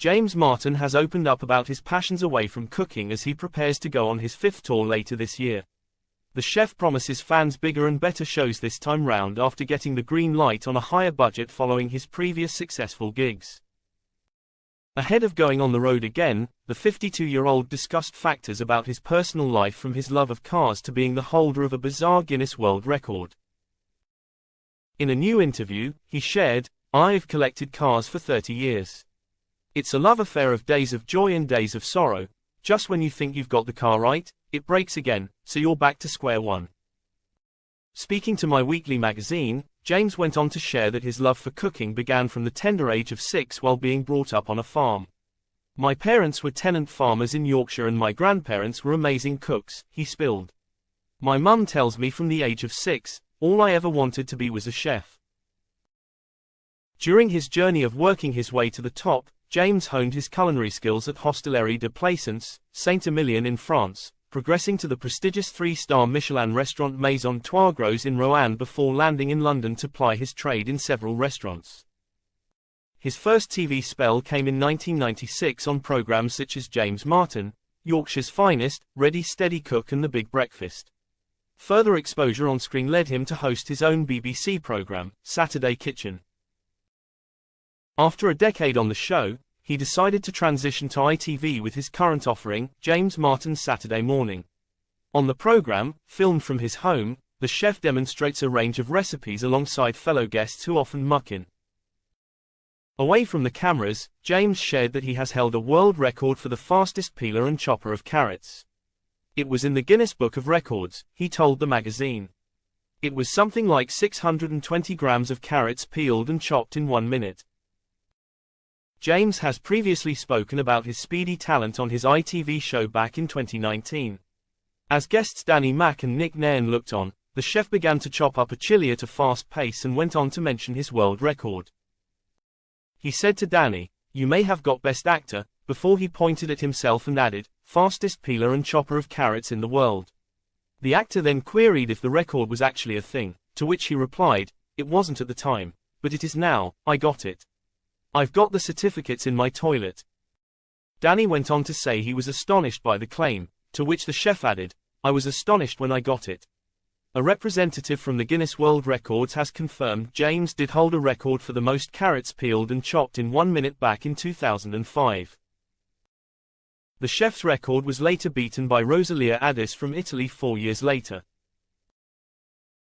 James Martin has opened up about his passions away from cooking as he prepares to go on his 5th tour later this year. The chef promises fans bigger and better shows this time round after getting the green light on a higher budget following his previous successful gigs. Ahead of going on the road again, the 52-year-old discussed factors about his personal life, from his love of cars to being the holder of a bizarre Guinness World Record. In a new interview, he shared, "I've collected cars for 30 years. It's a love affair of days of joy and days of sorrow. Just when you think you've got the car right, it breaks again, so you're back to square one." Speaking to My Weekly magazine, James went on to share that his love for cooking began from the tender age of 6 while being brought up on a farm. "My parents were tenant farmers in Yorkshire and my grandparents were amazing cooks," he spilled. "My mum tells me from the age of 6, all I ever wanted to be was a chef." During his journey of working his way to the top, James honed his culinary skills at Hostellerie de Plaisance, Saint-Emilion in France, progressing to the prestigious 3-star Michelin restaurant Maison Trois Gros in Roanne before landing in London to ply his trade in several restaurants. His first TV spell came in 1996 on programs such as James Martin, Yorkshire's Finest, Ready Steady Cook and The Big Breakfast. Further exposure on screen led him to host his own BBC program, Saturday Kitchen. After a decade on the show, he decided to transition to ITV with his current offering, James Martin's Saturday Morning. On the program, filmed from his home, the chef demonstrates a range of recipes alongside fellow guests who often muck in. Away from the cameras, James shared that he has held a world record for the fastest peeler and chopper of carrots. "It was in the Guinness Book of Records," he told the magazine. "It was something like 620 grams of carrots peeled and chopped in 1 minute. James has previously spoken about his speedy talent on his ITV show back in 2019. As guests Danny Mac and Nick Nairn looked on, the chef began to chop up a chili at a fast pace and went on to mention his world record. He said to Danny, "You may have got Best Actor," before he pointed at himself and added, "Fastest peeler and chopper of carrots in the world." The actor then queried if the record was actually a thing, to which he replied, "It wasn't at the time, but it is now, I got it. I've got the certificates in my toilet." Danny went on to say he was astonished by the claim, to which the chef added, "I was astonished when I got it." A representative from the Guinness World Records has confirmed James did hold a record for the most carrots peeled and chopped in 1 minute back in 2005. The chef's record was later beaten by Rosalia Addis from Italy 4 years later.